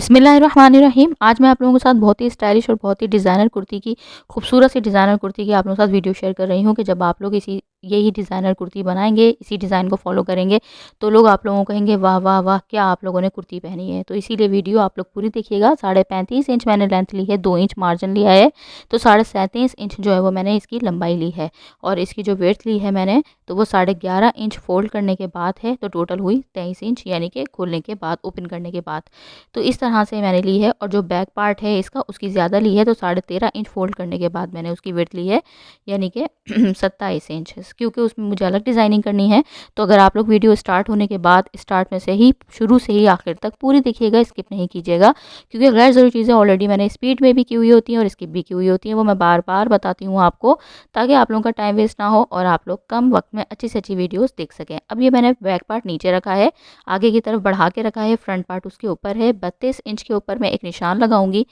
बिस्मिल्लाहिर्रहमानिर्रहीम। आज मैं आप लोगों के साथ बहुत ही स्टाइलिश और बहुत ही डिज़ाइनर कुर्ती की खूबसूरत सी डिज़ाइनर कुर्ती की आप लोगों के साथ वीडियो शेयर कर रही हूँ कि जब आप लोग यही डिज़ाइनर कुर्ती बनाएंगे, इसी डिज़ाइन को फॉलो करेंगे तो लोग आप लोगों को कहेंगे वाह वाह वाह, क्या आप लोगों ने कुर्ती पहनी है। तो इसीलिए वीडियो आप लोग पूरी देखिएगा। 35.5 इंच मैंने लेंथ ली है, 2 इंच मार्जिन लिया है, तो 37.5 इंच जो है वो मैंने इसकी लंबाई ली है। और इसकी जो वेड्थ ली है मैंने, तो वो 11.5 इंच फोल्ड करने के बाद है, तो टोटल हुई 23 इंच, यानी कि खोलने के बाद, ओपन करने के बाद। तो इस तरह से मैंने ली है। और जो बैक पार्ट है इसका, उसकी ज़्यादा ली है, तो 13.5 इंच फोल्ड करने के बाद मैंने उसकी विड्थ ली है, यानी कि 27 इंच, क्योंकि उसमें मुझे अलग डिज़ाइनिंग करनी है। तो अगर आप लोग वीडियो स्टार्ट होने के बाद स्टार्ट में से ही, शुरू से ही आखिर तक पूरी देखिएगा, स्किप नहीं कीजिएगा, क्योंकि गैर ज़रूरी चीज़ें ऑलरेडी मैंने स्पीड में भी की हुई होती हैं और स्किप भी की हुई होती हैं, वो मैं बार बार बताती हूँ आपको, ताकि आप लोगों का टाइम वेस्ट ना हो और आप लोग कम वक्त में अच्छी से अच्छी वीडियोस देख सकें। अब ये मैंने बैक पार्ट नीचे रखा है, आगे की तरफ बढ़ा के रखा है, फ्रंट पार्ट उसके ऊपर है। 32 इंच के ऊपर मैं एक निशान लगाऊंगी,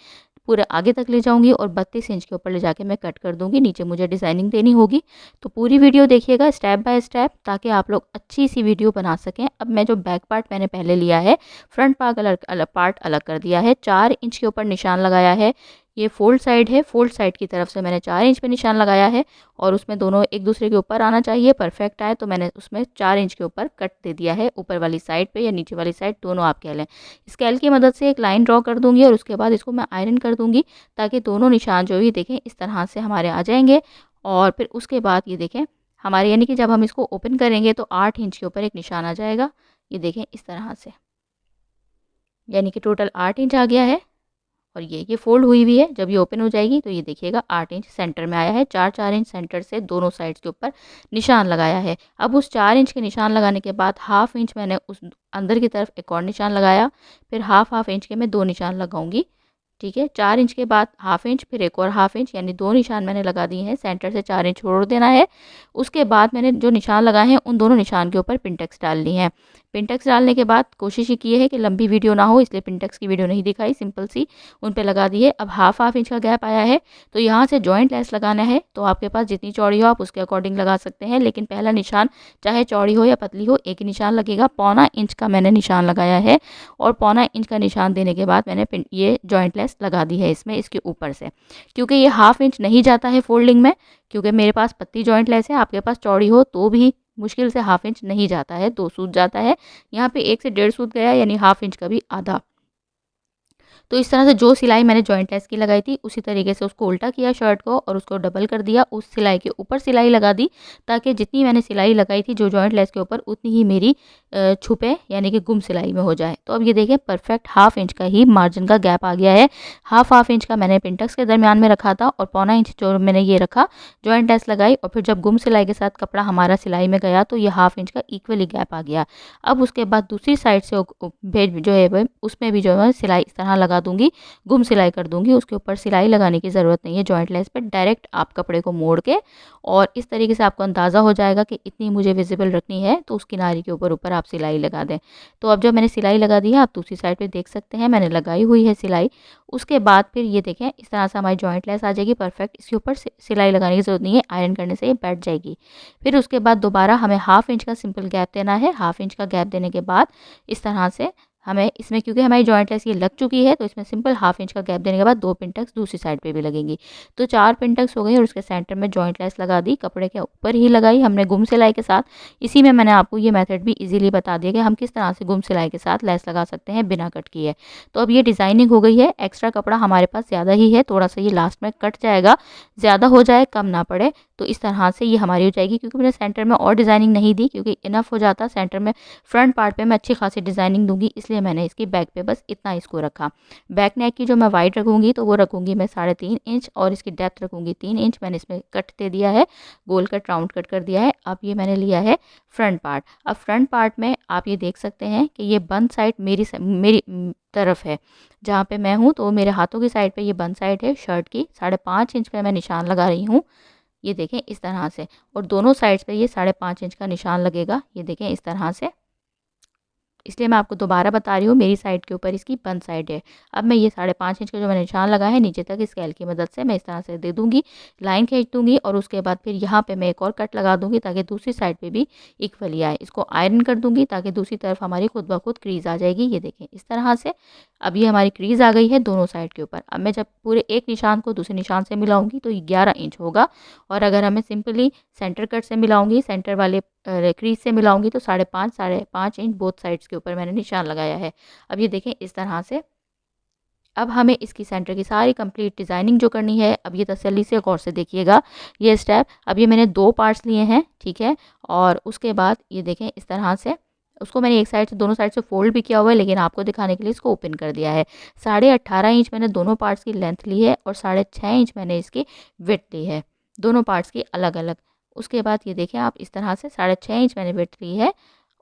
पूरे आगे तक ले जाऊंगी और 32 इंच के ऊपर ले जाके मैं कट कर दूंगी। नीचे मुझे डिज़ाइनिंग देनी होगी, तो पूरी वीडियो देखिएगा स्टेप बाय स्टेप, ताकि आप लोग अच्छी सी वीडियो बना सकें। अब मैं जो बैक पार्ट मैंने पहले लिया है, फ्रंट पार्ट अलग कर दिया है, 4 इंच के ऊपर निशान लगाया है। ये फोल्ड साइड है, फोल्ड साइड की तरफ से मैंने 4 इंच पे निशान लगाया है, और उसमें दोनों एक दूसरे के ऊपर आना चाहिए, परफेक्ट आए, तो मैंने उसमें 4 इंच के ऊपर कट दे दिया है, ऊपर वाली साइड पे या नीचे वाली साइड, दोनों आप कह लें। स्केल की मदद से एक लाइन ड्रॉ कर दूंगी और उसके बाद इसको मैं आयरन कर दूंगी, ताकि दोनों निशान जो भी देखें इस तरह से हमारे आ जाएंगे। और फिर उसके बाद ये देखें हमारे, यानी कि जब हम इसको ओपन करेंगे तो 8 इंच के ऊपर एक निशान आ जाएगा, ये देखें इस तरह से, यानी कि टोटल 8 इंच आ गया है। और ये फोल्ड हुई हुई है, जब ये ओपन हो जाएगी तो ये देखिएगा 8 इंच सेंटर में आया है। 4 इंच सेंटर से दोनों साइड्स के ऊपर निशान लगाया है। अब उस 4 इंच के निशान लगाने के बाद हाफ इंच मैंने उस अंदर की तरफ एक और निशान लगाया, फिर हाफ इंच के मैं 2 निशान लगाऊंगी। ठीक है, 4 इंच के बाद हाफ इंच, फिर एक और हाफ इंच, यानी 2 निशान मैंने लगा दिए हैं। सेंटर से 4 इंच छोड़ देना है। उसके बाद मैंने जो निशान लगाए हैं उन दोनों निशान के ऊपर पिनटेक्स डाल ली है। पिनटेक्स डालने के बाद कोशिश ये की है कि लंबी वीडियो ना हो, इसलिए पिनटेक्स की वीडियो नहीं दिखाई, सिंपल सी उन पे लगा दी है। अब हाफ इंच का गैप आया है, तो यहाँ से जॉइंट लेस लगाना है। तो आपके पास जितनी चौड़ी हो आप उसके अकॉर्डिंग लगा सकते हैं, लेकिन पहला निशान चाहे चौड़ी हो या पतली हो, एक ही निशान लगेगा। 1.25 इंच का मैंने निशान लगाया है, और 1.25 इंच का निशान देने के बाद मैंने ये जॉइंट लेस लगा दी है इसमें, इसके ऊपर से, क्योंकि ये हाफ इंच नहीं जाता है फोल्डिंग में, क्योंकि मेरे पास पतली जॉइंट लेस है। आपके पास चौड़ी हो तो भी मुश्किल से हाफ इंच नहीं जाता है, 2 सूत जाता है। यहाँ पे 1 से 1.5 सूत गया, यानी हाफ इंच का भी आधा। तो इस तरह से जो सिलाई मैंने जॉइंट लेस की लगाई थी, उसी तरीके से उसको उल्टा किया शर्ट को, और उसको डबल कर दिया, उस सिलाई के ऊपर सिलाई लगा दी, ताकि जितनी मैंने सिलाई लगाई थी जो जॉइंट लेस के ऊपर, उतनी ही मेरी छुपे, यानी कि गुम सिलाई में हो जाए। तो अब ये देखें परफेक्ट हाफ इंच का ही मार्जिन का गैप आ गया है। हाफ इंच का मैंने पिनटक्स के दरमियान में रखा था, और 1.25 इंच जो मैंने ये रखा, जॉइंट लेस लगाई, और फिर जब गुम सिलाई के साथ कपड़ा हमारा सिलाई में गया तो ये हाफ इंच का इक्वली गैप आ गया। अब उसके बाद दूसरी साइड से भेज जो है उसमें भी जो है सिलाई इस तरह लगा दूंगी, गुम सिलाई कर दूंगी। उसके ऊपर सिलाई लगाने की ज़रूरत नहीं है जॉइंट लेस पे, डायरेक्ट आप कपड़े को मोड़ के, और इस तरीके से आपको अंदाज़ा हो जाएगा कि इतनी मुझे विजिबल रखनी है, तो उस किनारे के ऊपर ऊपर आप सिलाई लगा दें। तो अब जब मैंने सिलाई लगा दी है, आप दूसरी साइड पे देख सकते हैं मैंने लगाई हुई है सिलाई। उसके बाद फिर ये देखें इस तरह से हमारी जॉइंट लेस आ जाएगी परफेक्ट। इसके ऊपर सिलाई लगाने की ज़रूरत नहीं है, आयरन करने से ये बैठ जाएगी। फिर उसके बाद दोबारा हमें हाफ इंच का सिंपल गैप देना है। हाफ इंच का गैप देने के बाद इस तरह से हमें इसमें, क्योंकि हमारी जॉइंट लेस ये लग चुकी है, तो इसमें सिंपल हाफ इंच का गैप देने के बाद 2 पिनटक्स दूसरी साइड पे भी लगेंगी, तो 4 पिनटक्स हो गई। और उसके सेंटर में जॉइंट लेस लगा दी, कपड़े के ऊपर ही लगाई हमने गुम सिलाई के साथ। इसी में मैंने आपको ये मेथड भी इजीली बता दिया कि हम किस तरह से गुम सिलाई के साथ लेस लगा सकते हैं बिना कट किए। तो अब ये डिज़ाइनिंग हो गई है। एक्स्ट्रा कपड़ा हमारे पास ज़्यादा ही है, थोड़ा सा ये लास्ट में कट जाएगा, ज़्यादा हो जाए कम ना पड़े, तो इस तरह से ये हमारी हो जाएगी। क्योंकि मैंने सेंटर में और डिज़ाइनिंग नहीं दी, क्योंकि इनफ हो जाता सेंटर में। फ्रंट पार्ट पे मैं अच्छी खासी डिज़ाइनिंग दूंगी, इसलिए मैंने इसकी बैक पे बस इतना इसको रखा। बैक नेक की जो मैं वाइड रखूंगी, तो वो रखूंगी मैं 3.5 इंच, और इसकी डेप्थ रखूंगी 3 इंच। मैंने इसमें कट दे दिया है, गोल कट, राउंड कट कर दिया है। अब ये मैंने लिया है फ्रंट पार्ट। अब फ्रंट पार्ट में आप ये देख सकते हैं कि ये बंद साइड मेरी तरफ है, जहाँ पे मैं हूँ, तो मेरे हाथों की साइड पे ये बंद साइड है शर्ट की। 5.5 इंच पे मैं निशान लगा रही हूँ, ये देखें इस तरह से, और दोनों साइड्स पे ये 5.5 इंच का निशान लगेगा, ये देखें इस तरह से। इसलिए मैं आपको दोबारा बता रही हूँ, मेरी साइड के ऊपर इसकी बंद साइड है। अब मैं ये 5.5 इंच का जो मैंने निशान लगाया है नीचे तक स्केल की मदद से मैं इस तरह से दे दूँगी, लाइन खींच दूँगी और उसके बाद फिर यहाँ पे मैं एक और कट लगा दूँगी ताकि दूसरी साइड पे भी इक्वली आए। इसको आयरन कर दूँगी ताकि दूसरी तरफ हमारी खुद ब खुद क्रीज़ आ जाएगी। ये देखें इस तरह से अब ये हमारी क्रीज़ आ गई है दोनों साइड के ऊपर। अब मैं जब पूरे एक निशान को दूसरे निशान से मिलाऊँगी तो ये 11 इंच होगा और अगर हमें सिंपली सेंटर कट से मिलाऊँगी, सेंटर वाले क्रीज़ से मिलाऊँगी तो 5.5 इंच बोथ साइड्स के ऊपर मैंने निशान लगाया है। अब ये देखें इस तरह से। अब हमें इसकी सेंटर की सारी कंप्लीट डिज़ाइनिंग जो करनी है, अब ये तसल्ली से गौर से देखिएगा ये स्टेप। अब ये मैंने 2 पार्ट्स लिए हैं, ठीक है? और उसके बाद ये देखें इस तरह से उसको मैंने एक साइड से दोनों साइड से फ़ोल्ड भी किया हुआ है, लेकिन आपको दिखाने के लिए इसको ओपन कर दिया है। 18.5 इंच मैंने दोनों पार्ट्स की लेंथ ली है और 6.5 इंच मैंने इसकी विड्थ ली है, दोनों पार्ट्स की अलग-अलग। उसके बाद ये देखें आप इस तरह से 6.5 इंच मैंने विड्थ ली है।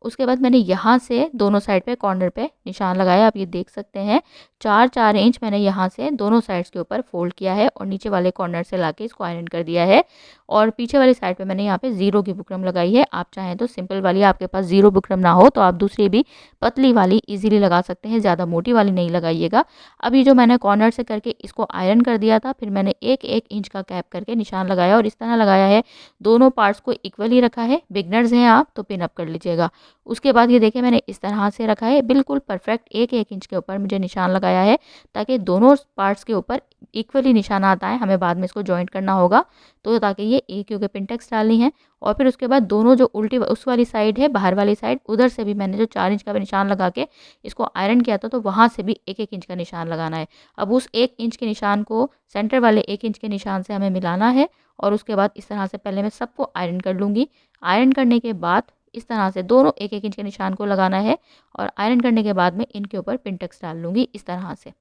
उसके बाद मैंने यहाँ से दोनों साइड पे कॉर्नर पे निशान लगाया। आप ये देख सकते हैं 4-4 इंच मैंने यहाँ से दोनों साइड्स के ऊपर फोल्ड किया है और नीचे वाले कॉर्नर से लाके इसको आयरन कर दिया है। और पीछे वाली साइड पे मैंने यहाँ पे 0 की बुकरम लगाई है। आप चाहें तो सिंपल वाली, आपके पास 0 बुकरम ना हो तो आप दूसरी भी पतली वाली इजीली लगा सकते हैं, ज़्यादा मोटी वाली नहीं लगाइएगा। अब ये जो मैंने कॉर्नर से करके इसको आयरन कर दिया था, फिर मैंने 1-1 इंच का गैप करके निशान लगाया और इस तरह लगाया है। दोनों पार्ट्स को इक्वली रखा है। बिगनर्स हैं आप तो पिन अप कर लीजिएगा। उसके बाद ये देखिए मैंने इस तरह से रखा है, बिल्कुल परफेक्ट 1-1 इंच के ऊपर मुझे निशान लगाया है ताकि दोनों पार्ट्स के ऊपर इक्वली निशानात आए। हमें बाद में इसको जॉइंट करना होगा तो ताकि ये एक क्योंकि पिनटेक्स डालनी है। और फिर उसके बाद दोनों जो उल्टी उस वाली साइड है, बाहर वाली साइड, उधर से भी मैंने जो 4 इंच का निशान लगा के इसको आयरन किया था तो वहाँ से भी 1-1 इंच का निशान लगाना है। अब उस 1 इंच के निशान को सेंटर वाले 1 इंच के निशान से हमें मिलाना है और उसके बाद इस तरह से पहले मैं सबको आयरन कर लूँगी। आयरन करने के बाद इस तरह से दोनों 1-1 इंच के निशान को लगाना है और आयरन करने के बाद में इनके ऊपर पिनटेक्स डाल लूँगी इस तरह से।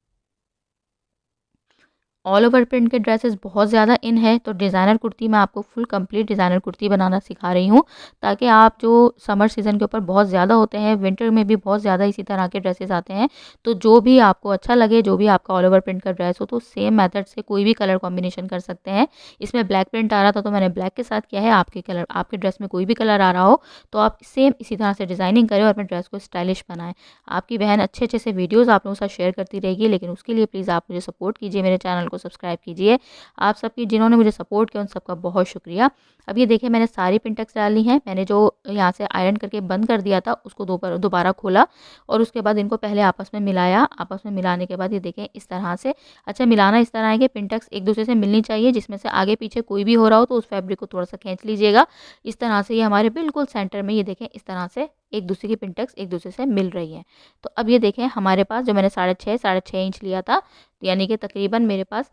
ऑल ओवर प्रिंट के ड्रेसेस बहुत ज़्यादा इन है तो डिज़ाइनर कुर्ती मैं आपको फुल कंप्लीट डिज़ाइनर कुर्ती बनाना सिखा रही हूँ ताकि आप जो समर सीज़न के ऊपर बहुत ज़्यादा होते हैं, विंटर में भी बहुत ज़्यादा इसी तरह के ड्रेसेस आते हैं, तो जो भी आपको अच्छा लगे, जो भी आपका ऑल ओवर प्रिंट का ड्रेस हो तो सेम मेथड से कोई भी कलर कॉम्बिनेशन कर सकते हैं। इसमें ब्लैक प्रिंट आ रहा था तो मैंने ब्लैक के साथ किया है। आपके ड्रेस में कोई भी कलर आ रहा हो तो आप सेम इसी तरह से डिज़ाइनिंग करें और अपने ड्रेस को स्टाइलिश बनाएं। आपकी बहन अच्छे से वीडियोज़ आप लोगों के साथ शेयर करती रहेगी, लेकिन उसके लिए प्लीज़ आप मुझे सपोर्ट कीजिए, मेरे चैनल को सब्सक्राइब कीजिए। आप सबकी जिन्होंने मुझे सपोर्ट किया उन सबका बहुत शुक्रिया। अब ये देखिए मैंने सारी पिनटेक्स डाली हैं। मैंने जो यहाँ से आयरन करके बंद कर दिया था उसको दोबारा खोला और उसके बाद इनको पहले आपस में मिलाया। आपस में मिलाने के बाद ये देखें इस तरह से, अच्छा मिलाना इस तरह है कि पिनटेक्स एक दूसरे से मिलनी चाहिए, जिसमें से आगे पीछे कोई भी हो रहा हो तो उस फैब्रिक को थोड़ा सा खींच लीजिएगा। इस तरह से ये हमारे बिल्कुल सेंटर में ये देखें इस तरह से एक दूसरे की पिनटेक्स एक दूसरे से मिल रही है। तो अब ये देखें हमारे पास जो मैंने 6.5 इंच लिया था, यानी कि तकरीबन मेरे पास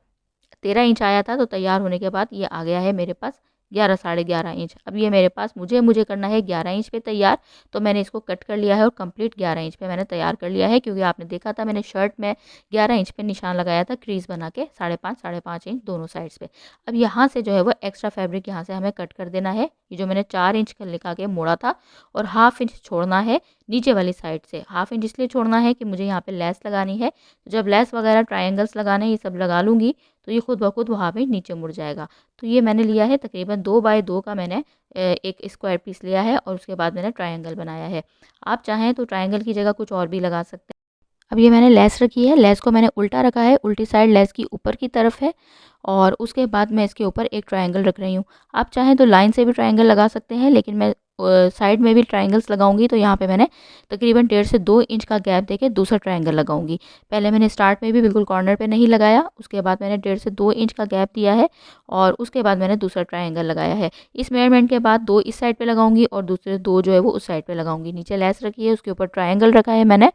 13 इंच आया था, तो तैयार होने के बाद ये आ गया है मेरे पास 11 साढ़े 11 इंच। अब ये मेरे पास मुझे करना है 11 इंच पे तैयार, तो मैंने इसको कट कर लिया है और कंप्लीट 11 इंच पे मैंने तैयार कर लिया है, क्योंकि आपने देखा था मैंने शर्ट में 11 इंच पे निशान लगाया था क्रीज़ बना के 5.5 इंच दोनों साइड्स पे। अब यहाँ से जो है वो एक्स्ट्रा फैब्रिक यहाँ से हमें कट कर देना है। ये जो मैंने 4 इंच का निकाल के मोड़ा था और हाफ इंच छोड़ना है नीचे वाली साइड से। हाफ इंच इसलिए छोड़ना है कि मुझे यहाँ पे लेस लगानी है। तो जब लेस वगैरह ट्रायंगल्स लगाने ये सब लगा लूँगी तो ये खुद ब खुद वहाँ पे नीचे मुड़ जाएगा। तो ये मैंने लिया है तकरीबन 2 बाय 2 का मैंने एक स्क्वायर पीस लिया है और उसके बाद मैंने ट्रायंगल बनाया है। आप चाहें तो ट्रायंगल की जगह कुछ और भी लगा सकते हैं। अब ये मैंने लेस रखी है, लेस को मैंने उल्टा रखा है, उल्टी साइड लेस की ऊपर की तरफ है और उसके बाद मैं इसके ऊपर एक ट्रायंगल रख रही हूँ। आप चाहें तो लाइन से भी ट्रायंगल लगा सकते हैं, लेकिन मैं साइड में भी ट्रायंगल्स लगाऊंगी तो यहाँ पे मैंने तकरीबन 1.5 से 2 इंच का गैप देके दूसरा ट्रायंगल लगाऊंगी। पहले मैंने स्टार्ट में भी बिल्कुल कॉर्नर पे नहीं लगाया, उसके बाद मैंने 1.5 से 2 इंच का गैप दिया है और उसके बाद मैंने दूसरा ट्रायंगल लगाया है। इस मेजरमेंट के बाद 2 इस साइड पे लगाऊंगी और दूसरे 2 जो है वो उस साइड पे लगाऊंगी। नीचे लेस रखी है, उसके ऊपर ट्रायंगल रखा है मैंने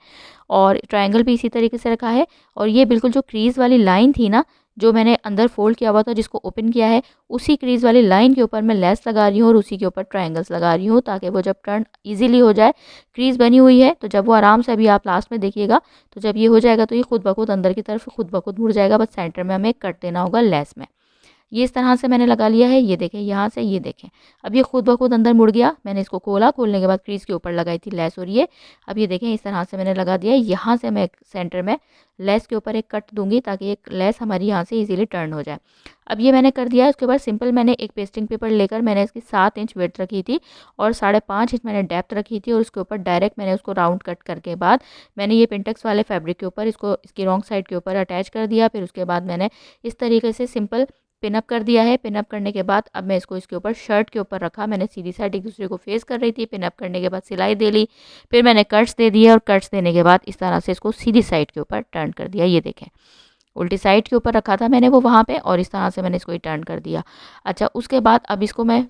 और ट्रायंगल भी इसी तरीके से रखा है। और ये बिल्कुल जो क्रीज़ वाली लाइन थी ना, जो मैंने अंदर फोल्ड किया हुआ था जिसको ओपन किया है, उसी क्रीज़ वाली लाइन के ऊपर मैं लेस लगा रही हूँ और उसी के ऊपर ट्रायंगल्स लगा रही हूँ ताकि वो जब टर्न इजीली हो जाए। क्रीज़ बनी हुई है तो जब वो आराम से, अभी आप लास्ट में देखिएगा, तो जब ये हो जाएगा तो ये खुद ब खुद अंदर की तरफ खुद ब खुद मुड़ जाएगा। बस सेंटर में हमें कट देना होगा लेस में। ये इस तरह से मैंने लगा लिया है। ये देखें, यहाँ से ये देखें, अब ये खुद ब खुद अंदर मुड़ गया। मैंने इसको खोला, खोलने के बाद क्रीज़ के ऊपर लगाई थी लेस, और ये अब ये देखें इस तरह से मैंने लगा दिया है। यहाँ से मैं सेंटर में लेस के ऊपर एक कट दूंगी ताकि एक लेस हमारी यहाँ से इजीली टर्न हो जाए। अब ये मैंने कर दिया है। उसके बाद सिंपल मैंने एक पेस्टिंग पेपर लेकर मैंने इसकी 7 इंच विड्थ रखी थी और 5.5 इंच मैंने डेप्थ रखी थी, और उसके ऊपर डायरेक्ट मैंने उसको राउंड कट करके बाद मैंने ये पिंटेक्स वाले फैब्रिक के ऊपर इसको इसकी रॉन्ग साइड के ऊपर अटैच कर दिया। फिर उसके बाद मैंने इस तरीके से सिंपल पिनअप कर दिया है। पिनअप करने के बाद अब मैं इसको इसके ऊपर शर्ट के ऊपर रखा। मैंने सीधी साइड एक दूसरे को फेस कर रही थी। पिनअप करने के बाद सिलाई दे ली, फिर मैंने कट्स दे दिए, और कट्स देने के बाद इस तरह से इसको सीधी साइड के ऊपर टर्न कर दिया। ये देखें, उल्टी साइड के ऊपर रखा था मैंने वो वहाँ पे, और इस तरह से मैंने इसको टर्न कर दिया। अच्छा, उसके बाद अब इसको मैं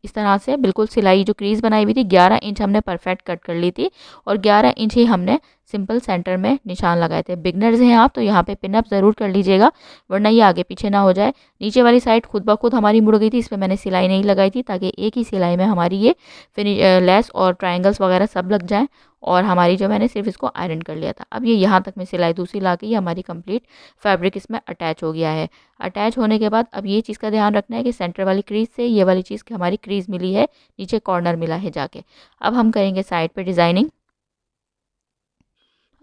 इस तरह से बिल्कुल सिलाई जो क्रीज़ बनाई हुई थी 11 इंच हमने परफेक्ट कट कर ली थी, और 11 इंच ही हमने सिंपल सेंटर में निशान लगाए थे। बिगनर्स हैं आप तो यहाँ पे पिनअप ज़रूर कर लीजिएगा, वरना ये आगे पीछे ना हो जाए। नीचे वाली साइड खुद ब खुद हमारी मुड़ गई थी, इस पर मैंने सिलाई नहीं लगाई थी ताकि एक ही सिलाई में हमारी ये लेस और ट्रायंगल्स वगैरह सब लग जाएँ, और हमारी जो मैंने सिर्फ इसको आयरन कर लिया था। अब ये यहाँ तक मैं सिलाई दूसरी ला के ये हमारी कंप्लीट फैब्रिक इसमें अटैच हो गया है। अटैच होने के बाद अब ये चीज़ का ध्यान रखना है कि सेंटर वाली क्रीज़ से ये वाली चीज़ की हमारी क्रीज़ मिली है, नीचे कॉर्नर मिला है जाके। अब हम करेंगे साइड पे डिज़ाइनिंग।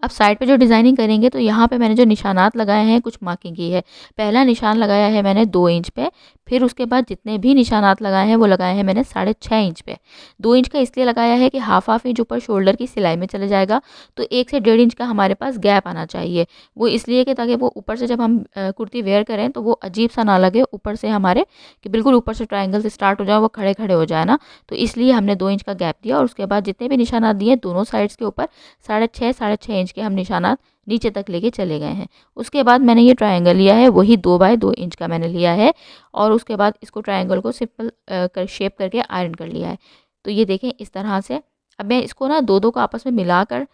अब साइड पे जो डिज़ाइनिंग करेंगे तो यहाँ पे मैंने जो निशानात लगाए हैं कुछ मार्किंग की है। पहला निशान लगाया है मैंने 2 इंच पे, फिर उसके बाद जितने भी निशानात लगाए हैं वो लगाए हैं मैंने 6.5 इंच पे। 2 इंच का इसलिए लगाया है कि हाफ इंच ऊपर शोल्डर की सिलाई में चले जाएगा, तो 1 से 1.5 इंच का हमारे पास गैप आना चाहिए। वो इसलिए कि ताकि वो ऊपर से जब हम कुर्ती वेयर करें तो वो अजीब सा ना लगे ऊपर से हमारे, कि बिल्कुल ऊपर से ट्रायंगल से स्टार्ट हो जाए, वो खड़े खड़े हो जाए ना, तो इसलिए हमने 2 इंच का गैप दिया। और उसके बाद जितने भी निशानात दिए दोनों साइड्स के ऊपर 6.5 इंच के हम निशानात नीचे तक लेके चले गए हैं। उसके बाद मैंने ये ट्रायंगल लिया है, वही 2 बाय 2 इंच का मैंने लिया है, और उसके बाद इसको ट्रायंगल को सिंपल शेप करके आयरन कर लिया है। तो ये देखें इस तरह से। अब मैं इसको ना दो को आपस में मिलाकर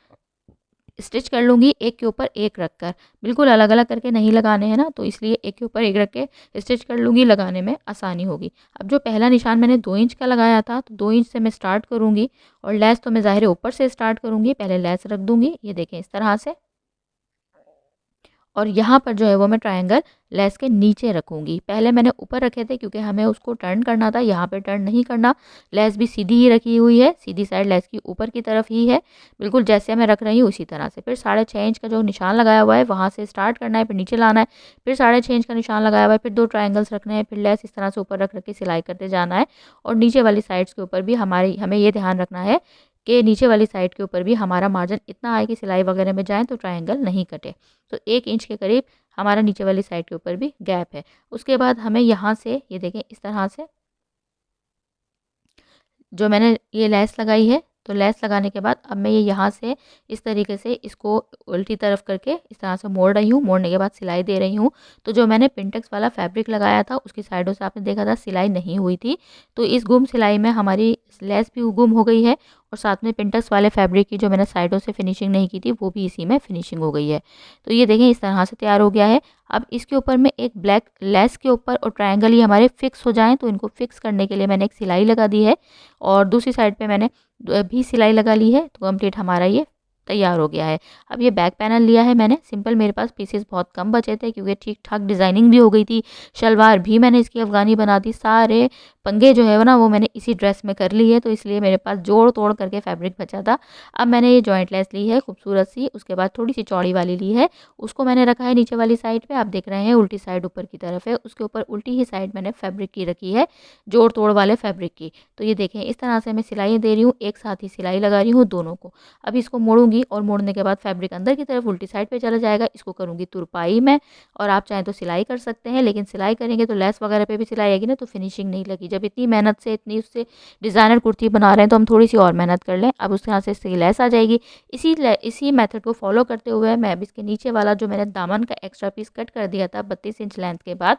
स्टिच कर लूँगी, एक के ऊपर एक रख कर। बिल्कुल अलग अलग करके नहीं लगाने हैं ना, तो इसलिए एक के ऊपर एक रख के स्टिच कर लूँगी, लगाने में आसानी होगी। अब जो पहला निशान मैंने 2 इंच का लगाया था, तो 2 इंच से मैं स्टार्ट करूँगी, और लेस तो मैं ज़ाहिर है ऊपर से स्टार्ट करूँगी। पहले लेस रख दूँगी, ये देखें इस तरह से, और यहाँ पर जो है वो मैं ट्रायंगल लेस के नीचे रखूँगी। पहले मैंने ऊपर रखे थे क्योंकि हमें उसको टर्न करना था, यहाँ पे टर्न नहीं करना। लेस भी सीधी ही रखी हुई है, सीधी साइड लेस की ऊपर की तरफ ही है, बिल्कुल जैसे मैं रख रही हूँ उसी तरह से। फिर 6.5 इंच का जो निशान लगाया हुआ है वहाँ से स्टार्ट करना है, फिर नीचे लाना है, फिर 6.5 इंच का निशान लगाया हुआ है, फिर 2 ट्रायंगल्स रखने हैं, फिर लेस इस तरह से ऊपर रख रख के सिलाई करते जाना है। और नीचे वाली साइड्स के ऊपर भी हमें ये ध्यान रखना है कि नीचे वाली साइड के ऊपर भी हमारा मार्जिन इतना आए कि सिलाई वगैरह में जाए तो ट्रायंगल नहीं कटे। तो 1 इंच के करीब हमारा नीचे वाली साइड के ऊपर भी गैप है। उसके बाद हमें यहाँ से ये देखें इस तरह से जो मैंने ये लेस लगाई है, तो लेस लगाने के बाद अब मैं ये यहाँ से इस तरीके से इसको उल्टी तरफ करके इस तरह से मोड़ रही हूँ। मोड़ने के बाद सिलाई दे रही हूँ। तो जो मैंने पिंटेक्स वाला फैब्रिक लगाया था उसकी साइडों से आपने देखा था सिलाई नहीं हुई थी, तो इस गुम सिलाई में हमारी लेस भी गुम हो गई है, और साथ में पिंटेक्स वाले फैब्रिक की जो मैंने साइडों से फिनिशिंग नहीं की थी वो भी इसी में फिनिशिंग हो गई है। तो ये देखें इस तरह से तैयार हो गया है। अब इसके ऊपर मैं एक ब्लैक लेस के ऊपर और ट्रायंगल ये हमारे फिक्स हो जाएं, तो इनको फिक्स करने के लिए मैंने एक सिलाई लगा दी है, और दूसरी साइड पे मैंने भी सिलाई लगा ली है। तो कंप्लीट हमारा ये तैयार हो गया है। अब ये बैक पैनल लिया है मैंने सिंपल, मेरे पास पीसेस बहुत कम बचे थे क्योंकि ठीक ठाक डिज़ाइनिंग भी हो गई थी। शलवार भी मैंने इसकी अफ़गानी बना दी, सारे पंगे जो है वो ना वो मैंने इसी ड्रेस में कर ली है, तो इसलिए मेरे पास जोड़ तोड़ करके फैब्रिक बचा था। अब मैंने ये जॉइंट लेस ली है खूबसूरत सी, उसके बाद थोड़ी सी चौड़ी वाली ली है, उसको मैंने रखा है नीचे वाली साइड पे। आप देख रहे हैं उल्टी साइड ऊपर की तरफ है, उसके ऊपर उल्टी ही साइड मैंने फैब्रिक की रखी है, जोड़ तोड़ वाले फैब्रिक की। तो ये देखें इस तरह से मैं सिलाई दे रही हूँ, एक साथ ही सिलाई लगा रही हूँ दोनों को। अब इसको मोड़ूंगी, और मोड़ने के बाद फैब्रिक अंदर की तरफ उल्टी साइड पे चला जाएगा। इसको करूँगी तुरपाई में, और आप चाहें तो सिलाई कर सकते हैं, लेकिन सिलाई करेंगे तो लेस वगैरह पे भी सिलाई आएगी ना, तो फिनिशिंग नहीं लगी। जब इतनी मेहनत से इतनी उससे डिज़ाइनर कुर्ती बना रहे हैं तो हम थोड़ी सी और मेहनत कर लें। अब उस तरह से इसकी लेस आ जाएगी। इसी मेथड को फॉलो करते हुए मैं अब इसके नीचे वाला जो मैंने दामन का एक्स्ट्रा पीस कट कर दिया था 32 इंच लेंथ के बाद,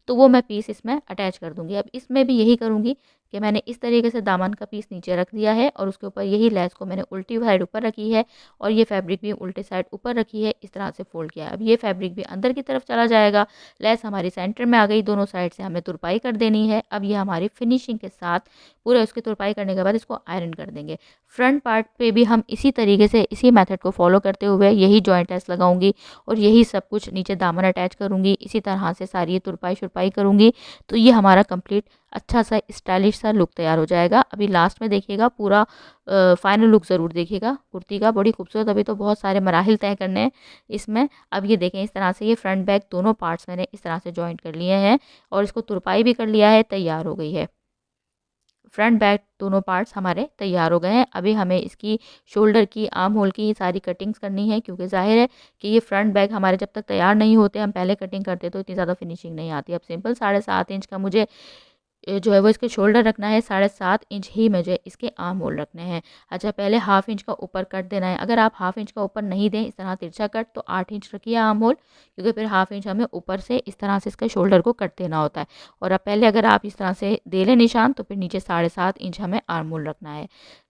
तो वो मैं पीस इसमें अटैच कर दूँगी। अब इसमें भी यही करूँगी कि मैंने इस तरीके से दामन का पीस नीचे रख दिया है और उसके ऊपर यही लेस को मैंने उल्टी साइड ऊपर रखी है और ये फैब्रिक भी उल्टे साइड ऊपर रखी है, इस तरह से फोल्ड किया है। अब ये फैब्रिक भी अंदर की तरफ चला जाएगा, लेस हमारी सेंटर में आ गई, दोनों साइड से हमें तुरपाई कर देनी है। अब ये हमारी फिनिशिंग के साथ पूरा इसकी तुरपाई करने के बाद इसको आयरन कर देंगे। फ्रंट पार्ट पे भी हम इसी तरीके से इसी मेथड को फॉलो करते हुए यही जॉइंट लेस लगाऊंगी और यही सब कुछ नीचे दामन अटैच करूंगी, इसी तरह से सारी ये तुरपाई शुरपाई करूंगी। तो ये हमारा कंप्लीट अच्छा सा स्टाइलिश सा लुक तैयार हो जाएगा। अभी लास्ट में देखिएगा, पूरा फाइनल लुक ज़रूर देखिएगा कुर्ती का, बड़ी खूबसूरत। अभी तो बहुत सारे मराहिल तय करने हैं इसमें। अब ये देखें, इस तरह से ये फ्रंट बैक दोनों पार्ट्स मैंने इस तरह से जॉइंट कर लिए हैं और इसको तुरपाई भी कर लिया है, तैयार हो गई है। फ्रंट बैक दोनों पार्ट्स हमारे तैयार हो गए हैं। अभी हमें इसकी शोल्डर की, आर्म होल की सारी कटिंग्स करनी है, क्योंकि जाहिर है कि ये फ्रंट बैक हमारे जब तक तैयार नहीं होते, हम पहले कटिंग करते तो इतनी ज़्यादा फिनिशिंग नहीं आती। अब सिंपल 7.5 इंच का मुझे जो है वो इसके शोल्डर रखना है, 7.5 इंच ही मुझे इसके आर्म होल रखने हैं। अच्छा, पहले हाफ इंच का ऊपर कट देना है। अगर आप हाफ इंच का ऊपर नहीं दें इस तरह तिरछा कट, तो 8 इंच रखिए आर्म होल, क्योंकि फिर हाफ इंच हमें ऊपर से इस तरह से इसके शोल्डर को कट देना होता है। और अब पहले अगर आप इस तरह से दे लें निशान, तो फिर नीचे 7.5 इंच हमें आर्म होल रखना है।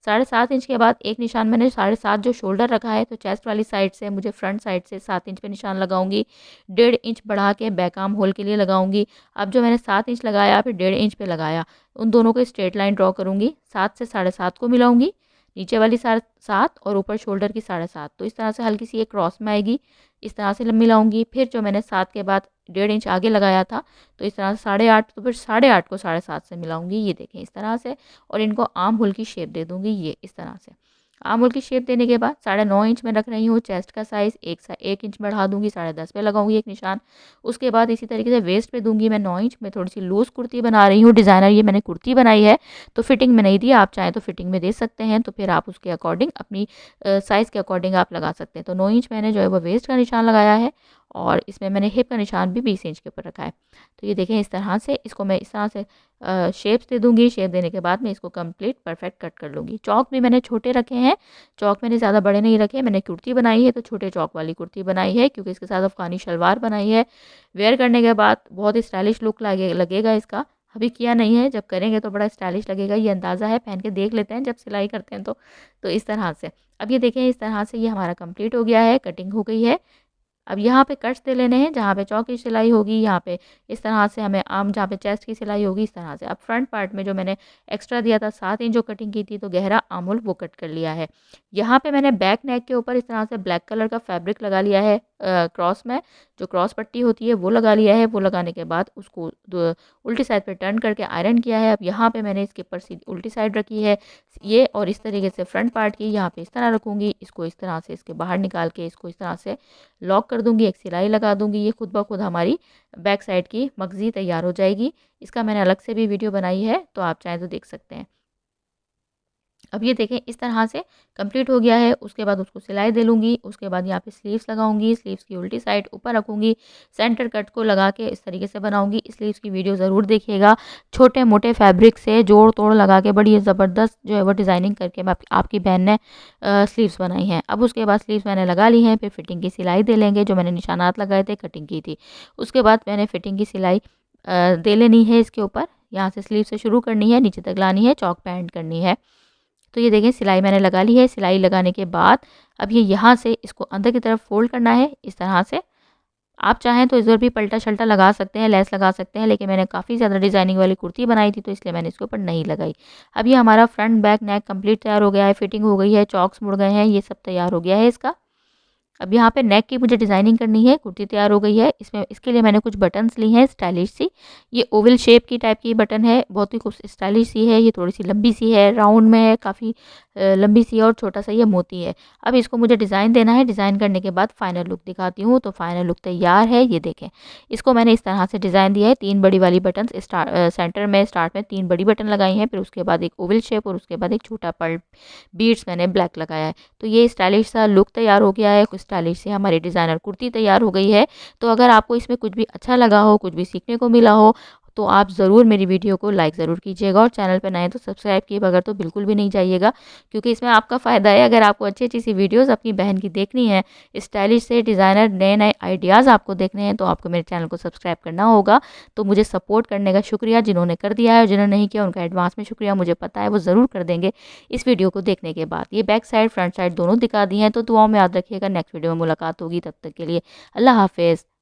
7.5 इंच के बाद एक निशान मैंने 7.5 जो शोल्डर रखा है, तो चेस्ट वाली साइड से मुझे फ्रंट साइड से 7 इंच पे निशान लगाऊंगी। 1.5 इंच बढ़ा के बैक आर्म होल के लिए लगाऊंगी। अब जो मैंने 7 इंच लगाया फिर 1.5 इंच पे लगाया, उन दोनों को स्ट्रेट लाइन ड्रॉ करूंगी। 7 से 7.5 को मिलाऊंगी, नीचे वाली 7.5 और ऊपर शोल्डर की 7.5, तो इस तरह से हल्की सी एक क्रॉस में आएगी, इस तरह से मिलाऊंगी। फिर जो मैंने 7 के बाद 1.5 इंच आगे लगाया था, तो इस तरह से 8.5, तो फिर 8.5 को 7.5 से मिलाऊंगी, ये देखें इस तरह से। और इनको आर्म होल की शेप दे दूंगी, ये इस तरह से। आर्म होल की शेप देने के बाद 9.5 इंच में रख रही हूँ चेस्ट का साइज़, 1 इंच बढ़ा दूंगी, 10.5 पे लगाऊंगी एक निशान। उसके बाद इसी तरीके से वेस्ट पे दूंगी मैं 9 इंच में। थोड़ी सी लूज़ कुर्ती बना रही हूँ, डिज़ाइनर ये मैंने कुर्ती बनाई है, तो फिटिंग में नहीं दी, आप चाहें तो फिटिंग में दे सकते हैं, तो फिर आप उसके अकॉर्डिंग अपनी साइज़ के अकॉर्डिंग आप लगा सकते हैं। तो 9 इंच मैंने जो है वो वेस्ट का निशान लगाया है और इसमें मैंने हिप का निशान भी 20 इंच के ऊपर रखा है। तो ये देखें इस तरह से, इसको मैं इस तरह से शेप्स दे दूंगी। शेप देने के बाद मैं इसको कंप्लीट परफेक्ट कट कर लूँगी। चौक भी मैंने छोटे रखे हैं, चौक मैंने ज़्यादा बड़े नहीं रखे। मैंने कुर्ती बनाई है तो छोटे चौक वाली कुर्ती बनाई है, क्योंकि इसके साथ अफ़गानी शलवार बनाई है। वेयर करने के बाद बहुत ही स्टाइलिश लुक लगेगा इसका। अभी किया नहीं है, जब करेंगे तो बड़ा स्टाइलिश लगेगा, ये अंदाज़ा है। पहन के देख लेते हैं जब सिलाई करते हैं तो इस तरह से। अब ये देखें इस तरह से ये हमारा कंप्लीट हो गया है, कटिंग हो गई है। अब यहाँ पे कट्स दे लेने हैं, जहाँ पे चौक की सिलाई होगी यहाँ पे इस तरह से हमें आर्म, जहाँ पे चेस्ट की सिलाई होगी इस तरह से। अब फ्रंट पार्ट में जो मैंने एक्स्ट्रा दिया था 7 इंच जो कटिंग की थी, तो गहरा आर्म होल वो कट कर लिया है। यहाँ पे मैंने बैक नेक के ऊपर इस तरह से ब्लैक कलर का फैब्रिक लगा लिया है, क्रॉस में जो क्रॉस पट्टी होती है वो लगा लिया है। वो लगाने के बाद उसको उल्टी साइड पे टर्न करके आयरन किया है। अब यहाँ पे मैंने इसके ऊपर सीधी उल्टी साइड रखी है ये, और इस तरीके से फ्रंट पार्ट की यहाँ पे इस तरह रखूँगी। इसको इस तरह से इसके बाहर निकाल के इसको इस तरह से लॉक कर दूंगी, एक सिलाई लगा दूंगी। ये खुद ब खुद हमारी बैक साइड की मगजी तैयार हो जाएगी। इसका मैंने अलग से भी वीडियो बनाई है, तो आप चाहें तो देख सकते हैं। अब ये देखें इस तरह से कंप्लीट हो गया है। उसके बाद उसको सिलाई दे लूँगी। उसके बाद यहाँ पे स्लीव्स लगाऊंगी, स्लीव्स की उल्टी साइड ऊपर रखूँगी, सेंटर कट को लगा के इस तरीके से बनाऊंगी। स्लीव्स की वीडियो ज़रूर देखिएगा। छोटे मोटे फैब्रिक से जोड़ तोड़ लगा के बड़ी ज़बरदस्त जो है वो डिज़ाइनिंग करके आपकी बहन ने स्लीव्स बनाई हैं। अब उसके बाद स्लीव्स मैंने लगा ली हैं, फिर फिटिंग की सिलाई दे लेंगे, जो मैंने निशानात लगाए थे कटिंग की थी। उसके बाद मैंने फिटिंग की सिलाई दे लेनी है इसके ऊपर। यहाँ से स्लीव से शुरू करनी है, नीचे तक लानी है, चौक पे एंड करनी है। तो ये देखें सिलाई मैंने लगा ली है। सिलाई लगाने के बाद अब ये यहाँ से इसको अंदर की तरफ फोल्ड करना है इस तरह से। आप चाहें तो इधर भी पलटा शल्टा लगा सकते हैं, लेस लगा सकते हैं, लेकिन मैंने काफ़ी ज़्यादा डिज़ाइनिंग वाली कुर्ती बनाई थी, तो इसलिए मैंने इसके ऊपर नहीं लगाई। अब ये हमारा फ्रंट बैक नेक कंप्लीट तैयार हो गया है, फिटिंग हो गई है, चौक्स मुड़ गए हैं, ये सब तैयार हो गया है इसका। अब यहाँ पे नेक की मुझे डिज़ाइनिंग करनी है। कुर्ती तैयार हो गई है। इसमें इसके लिए मैंने कुछ बटन्स ली हैं स्टाइलिश सी। ये ओवल शेप की टाइप की बटन है, बहुत ही खूब स्टाइलिश सी है। ये थोड़ी सी लंबी सी है, राउंड में है, काफ़ी लंबी सी है और छोटा सा ये मोती है। अब इसको मुझे डिज़ाइन देना है। डिज़ाइन करने के बाद फाइनल लुक दिखाती हूँ। तो फाइनल लुक तैयार है, ये देखें। इसको मैंने इस तरह से डिज़ाइन दिया है। 3 बड़ी वाली बटन सेंटर में स्टार्ट में 3 बड़ी बटन लगाई हैं, फिर उसके बाद एक ओवल शेप और उसके बाद एक छोटा पर्ल बीड्स मैंने ब्लैक लगाया है। तो ये स्टाइलिश सा लुक तैयार हो गया है। कुछ स्टाइलिश से हमारी डिज़ाइनर कुर्ती तैयार हो गई है। तो अगर आपको इसमें कुछ भी अच्छा लगा हो, कुछ भी सीखने को मिला हो, तो आप ज़रूर मेरी वीडियो को लाइक ज़रूर कीजिएगा और चैनल पे नए हैं तो सब्सक्राइब किए बगैर तो बिल्कुल भी नहीं जाइएगा, क्योंकि इसमें आपका फ़ायदा है। अगर आपको अच्छी-अच्छी सी वीडियोज़ अपनी बहन की देखनी है, स्टाइलिश से डिज़ाइनर नए-नए आइडियाज़ आपको देखने हैं, तो आपको मेरे चैनल को सब्सक्राइब करना होगा। तो मुझे सपोर्ट करने का शुक्रिया, जिन्होंने कर दिया है और जिन्होंने नहीं किया उनका एडवांस में शुक्रिया। मुझे पता है वो ज़रूर कर देंगे इस वीडियो को देखने के बाद। ये बैक साइड, फ्रंट साइड दोनों दिखा दी हैं, तो दुआओं में याद रखिएगा। नेक्स्ट वीडियो में मुलाकात होगी, तब तक के लिए अल्लाह हाफ़िज़।